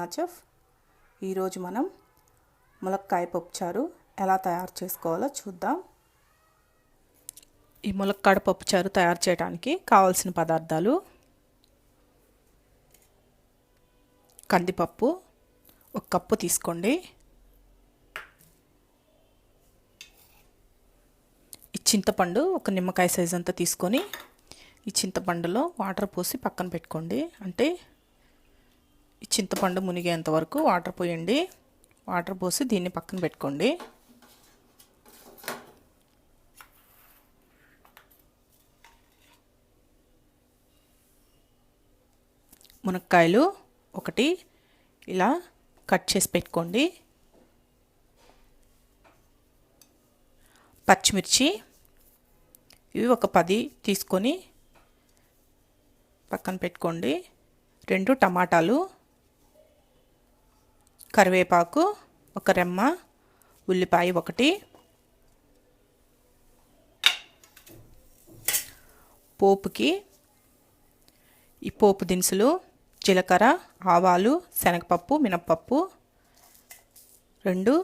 సన్నా chef. ఈరోజు మనం ములక్కాయ పప్పుచారు ఎలా తయారు చేసుకోవాలో చూద్దాం. ఈ ములక్కాడ పప్పుచారు తయారు చేయడానికి కావాల్సిన పదార్థాలు: కందిపప్పు 1 కప్పు తీసుకోండి. ఈ చింతపండు 1 నిమ్మకాయ సైజ్ అంతా తీసుకొని ఈ చింతపండులో వాటర్ పోసి పక్కన పెట్టుకోండి. అంటే ఈ చింతపండు మునిగేంత వరకు వాటర్ పోయండి. వాటర్ పోసి దీన్ని పక్కన పెట్టుకోండి. మునక్కాయలు 1 ఇలా కట్ చేసి పెట్టుకోండి. పచ్చిమిర్చి ఇవి 10 తీసుకొని పక్కన పెట్టుకోండి. 2 టమాటాలు, కరివేపాకు 1 రెమ్మ, ఉల్లిపాయ 1, పోపుకి ఈ పోపు దినుసులు జీలకర్ర, ఆవాలు, శనగపప్పు, మినప్పప్పు 2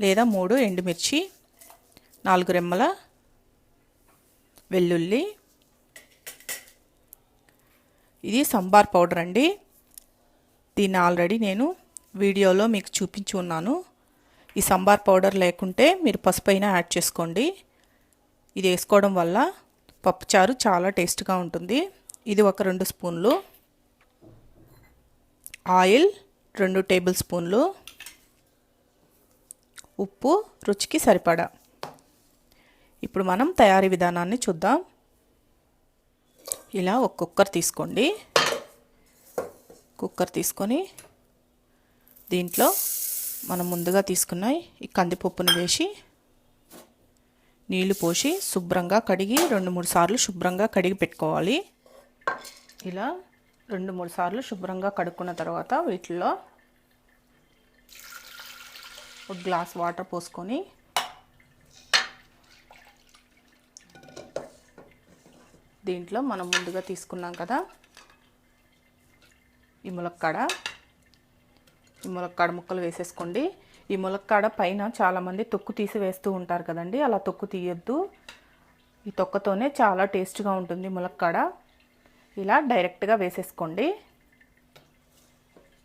లేదా 3 ఎండుమిర్చి, 4 రెమ్మల వెల్లుల్లి. ఇది సంబార్ పౌడర్ అండి. దీన్ని ఆల్రెడీ నేను వీడియోలో మీకు చూపించి ఉన్నాను. ఈ సంబార్ పౌడర్ లేకుంటే మీరు పసుపు అయినా యాడ్ చేసుకోండి. ఇది వేసుకోవడం వల్ల పప్పుచారు చాలా టేస్ట్గా ఉంటుంది. ఇది 2 స్పూన్లు. ఆయిల్ 2 టేబుల్ స్పూన్లు. ఉప్పు రుచికి సరిపడా. ఇప్పుడు మనం తయారీ విధానాన్ని చూద్దాం. ఇలా ఒక కుక్కర్ తీసుకోండి. కుక్కర్ తీసుకొని దీంట్లో మనం ముందుగా తీసుకున్న ఈ కందిపప్పును వేసి నీళ్లు పోసి శుభ్రంగా కడిగి 2-3 సార్లు శుభ్రంగా కడిగి పెట్టుకోవాలి. ఇలా 2-3 సార్లు శుభ్రంగా కడుక్కున్న తర్వాత వీటిలో 1 గ్లాస్ వాటర్ పోసుకొని దీంట్లో మనం ముందుగా తీసుకున్నాం కదా ఈ ములక్కాడ ముక్కలు వేసేసుకోండి. ఈ ములక్కాడ పైన చాలామంది తొక్కు తీసి వేస్తూ ఉంటారు కదండి. అలా తొక్కు తీయొద్దు. ఈ తొక్కతోనే చాలా టేస్ట్గా ఉంటుంది ములక్కాడ. ఇలా డైరెక్ట్గా వేసేసుకోండి.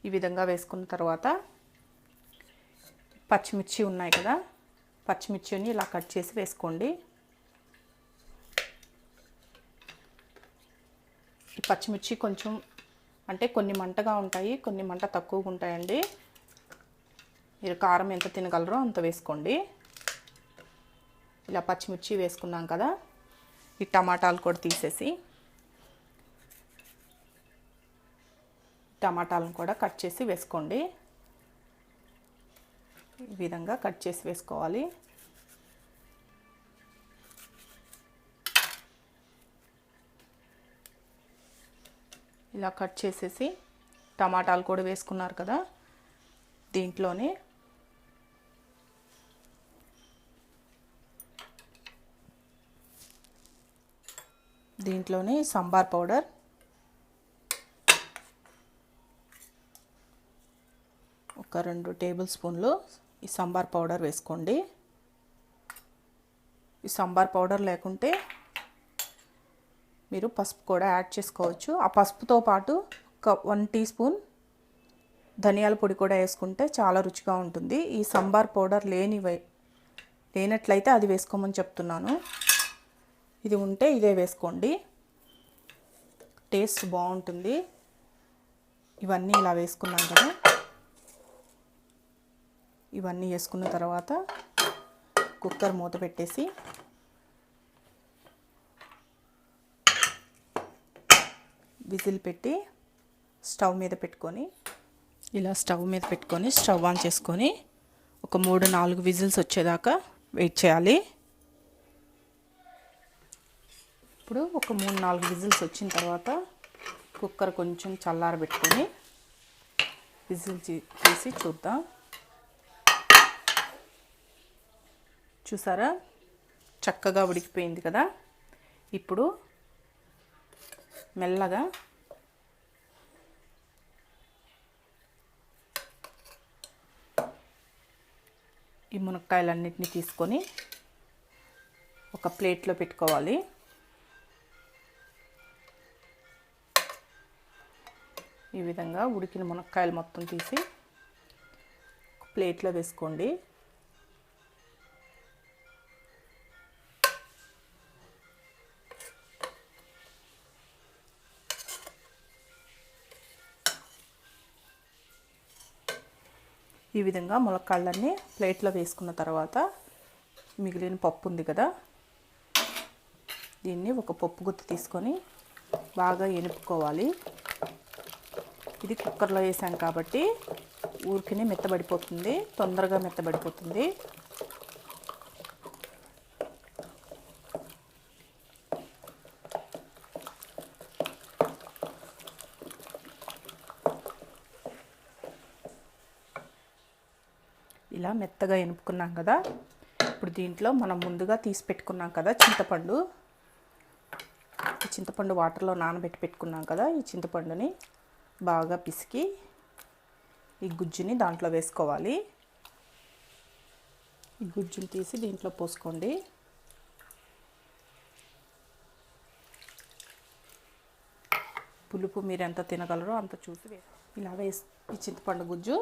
ఈ విధంగా వేసుకున్న తర్వాత పచ్చిమిర్చి ఉన్నాయి కదా, పచ్చిమిర్చిని ఇలా కట్ చేసి వేసుకోండి. ఈ పచ్చిమిర్చి కొంచెం అంటే కొన్ని మంటగా ఉంటాయి, కొన్ని మంట తక్కువగా ఉంటాయండి. మీరు కారం ఎంత తినగలరో అంత వేసుకోండి. ఇలా పచ్చిమిర్చి వేసుకున్నాం కదా, ఈ టమాటాలు కూడా తీసేసి టమాటాలను కూడా కట్ చేసి వేసుకోండి. ఈ విధంగా కట్ చేసి వేసుకోవాలి. ఇలా కట్ చేసేసి టమాటాలు కూడా వేసుకున్నారు కదా, దీంట్లోనే సంబార్ పౌడర్ ఒక 2 టేబుల్ స్పూన్లు ఈ సంబార్ పౌడర్ వేసుకోండి. ఈ సంబార్ పౌడర్ లేకుంటే మీరు పసుపు కూడా యాడ్ చేసుకోవచ్చు. ఆ పసుపుతో పాటు 1 టీ స్పూన్ ధనియాల పొడి కూడా వేసుకుంటే చాలా రుచిగా ఉంటుంది. ఈ సంబార్ పౌడర్ లేనట్లయితే అది వేసుకోమని చెప్తున్నాను. ఇది ఉంటే ఇదే వేసుకోండి, టేస్ట్ బాగుంటుంది. ఇవన్నీ ఇలా వేసుకున్నాం కదా, ఇవన్నీ వేసుకున్న తర్వాత కుక్కర్ మూత పెట్టేసి విజిల్ పెట్టి స్టవ్ మీద పెట్టుకొని స్టవ్ ఆన్ చేసుకొని ఒక 3-4 విజిల్స్ వచ్చేదాకా వెయిట్ చేయాలి. ఇప్పుడు ఒక 3-4 విజిల్స్ వచ్చిన తర్వాత కుక్కర్ కొంచెం చల్లారబెట్టుకొని విజిల్ తీసి చూద్దాం. చూసారా, చక్కగా ఉడికిపోయింది కదా. ఇప్పుడు మెల్లగా ఈ మునక్కాయలన్నిటిని తీసుకొని ఒక ప్లేట్లో పెట్టుకోవాలి. ఈ విధంగా ఉడికిన మునక్కాయలు మొత్తం తీసి ప్లేట్లో వేసుకోండి. ఈ విధంగా ములక్కాళ్ళన్నీ ప్లేట్లో వేసుకున్న తర్వాత మిగిలిన పప్పు ఉంది కదా, దీన్ని ఒక పప్పు గుత్తి తీసుకొని బాగా ఎనుపుకోవాలి. ఇది కుక్కర్లో వేసాం కాబట్టి ఊరికినే మెత్తబడిపోతుంది, తొందరగా మెత్తబడిపోతుంది. ఇలా మెత్తగా ఎనుపుకున్నాం కదా, ఇప్పుడు దీంట్లో మనం ముందుగా తీసి పెట్టుకున్నాం కదా చింతపండు, ఈ చింతపండు వాటర్లో నానబెట్టి పెట్టుకున్నాం కదా, ఈ చింతపండుని బాగా పిసికి ఈ గుజ్జుని దాంట్లో వేసుకోవాలి. ఈ గుజ్జుని తీసి దీంట్లో పోసుకోండి. పులుపు మీరు ఎంత తినగలరో అంత చూసి ఇలా వేసి ఈ చింతపండు గుజ్జు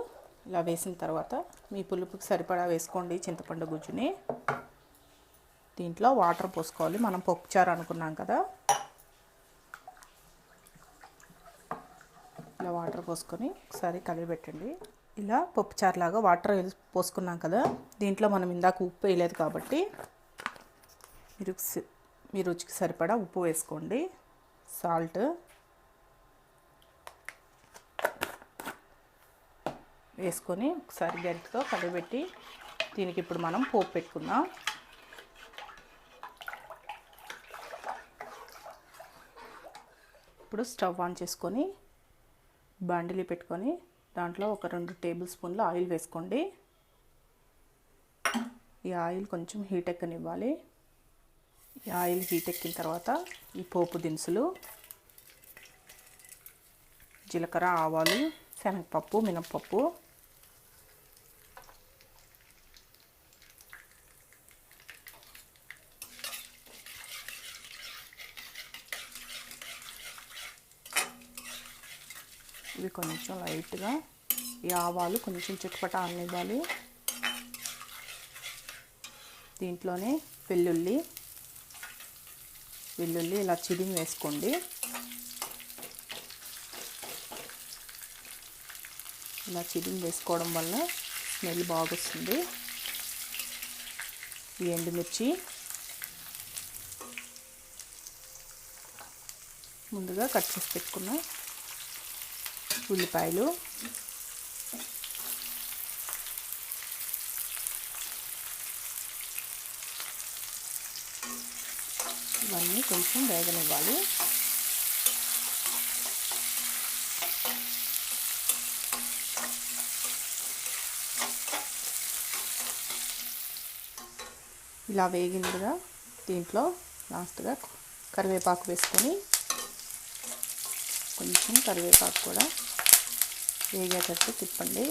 ఇలా వేసిన తర్వాత మీ పులుపుకి సరిపడా వేసుకోండి చింతపండు గుజ్జుని. దీంట్లో వాటర్ పోసుకోవాలి. మనం పప్పుచారు అనుకున్నాం కదా, ఇలా వాటర్ పోసుకొని ఒకసారి కలిపెట్టండి. ఇలా పప్పుచారులాగా వాటర్ పోసుకున్నాం కదా, దీంట్లో మనం ఇందాక ఉప్పు వేయలేదు కాబట్టి మీ రుచికి సరిపడా ఉప్పు వేసుకోండి, సాల్ట్ వేసుకొని ఒకసారి గరిటెతో కలిపెట్టి దీనికి ఇప్పుడు మనం పోపు పెట్టుకుందాం. ఇప్పుడు స్టవ్ ఆన్ చేసుకొని బాండిలి పెట్టుకొని దాంట్లో ఒక 2 టేబుల్ స్పూన్ల ఆయిల్ వేసుకోండి. ఈ ఆయిల్ కొంచెం హీట్ ఎక్కనివ్వాలి. ఈ ఆయిల్ హీట్ ఎక్కిన తర్వాత ఈ పోపు దినుసులు జీలకర్ర, ఆవాలు, శనగపప్పు, మినపప్పు, ఇవి కొంచెం లైట్గా ఈ ఆవాలు కొంచెం చిటపట అనివ్వాలి. దీంట్లోనే వెల్లుల్లి ఇలా చిదిమి వేసుకోండి. ఇలా చిదిమి వేసుకోవడం వల్ల స్మెల్ బాగొస్తుంది. ఈ ఎండుమిర్చి ముందుగా కట్ చేసి పెట్టుకున్న ఉల్లిపాయలు, ఇవన్నీ కొంచెం వేగనివ్వాలి. ఇలా వేగిందిగా దీంట్లో లాస్ట్గా కరివేపాకు వేసుకొని కొంచెం కరివేపాకు కూడా వేగేటట్టు తిప్పండి.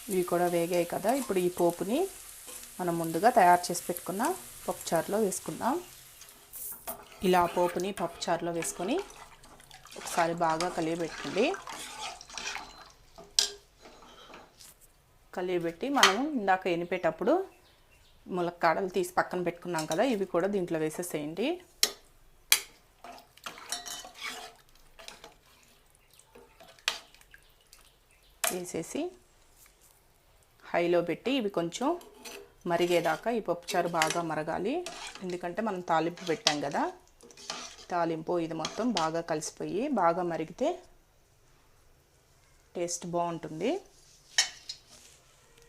ఇవి కూడా వేగాయి కదా, ఇప్పుడు ఈ పోపుని మనం ముందుగా తయారు చేసి పెట్టుకున్న పప్పుచారులో వేసుకుందాం. ఇలా పోపుని పప్పుచారులో వేసుకొని ఒకసారి బాగా కలియబెట్టండి. కలియబెట్టి మనం ఇందాక ఎనిపేటప్పుడు ములక్కాడలు తీసి పక్కన పెట్టుకున్నాం కదా, ఇవి కూడా దీంట్లో వేసేసేయండి. వేసేసి హైలో పెట్టి ఇవి కొంచెం మరిగేదాకా ఈ పప్పుచారు బాగా మరగాలి. ఎందుకంటే మనం తాలింపు పెట్టాం కదా, తాలింపు ఇది మొత్తం బాగా కలిసిపోయి బాగా మరిగితే టేస్ట్ బాగుంటుంది.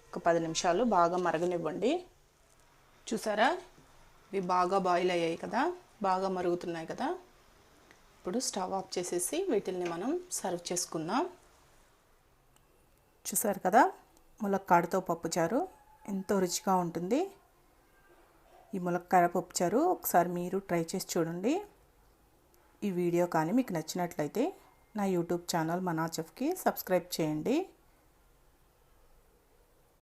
ఒక 10 నిమిషాలు బాగా మరగనివ్వండి. చూసారా, ఇవి బాగా బాయిల్ అయ్యాయి కదా, బాగా మరుగుతున్నాయి కదా. ఇప్పుడు స్టవ్ ఆఫ్ చేసేసి వీటిల్ని మనం సర్వ్ చేసుకుందాం. చూసారు కదా, ములక్కాడతో పప్పుచారు ఎంతో రుచిగా ఉంటుంది. ఈ ములక్కాడ పప్పుచారు ఒకసారి మీరు ట్రై చేసి చూడండి. ఈ వీడియో కానీ మీకు నచ్చినట్లయితే నా యూట్యూబ్ ఛానల్ మనా చెఫ్కి సబ్స్క్రైబ్ చేయండి.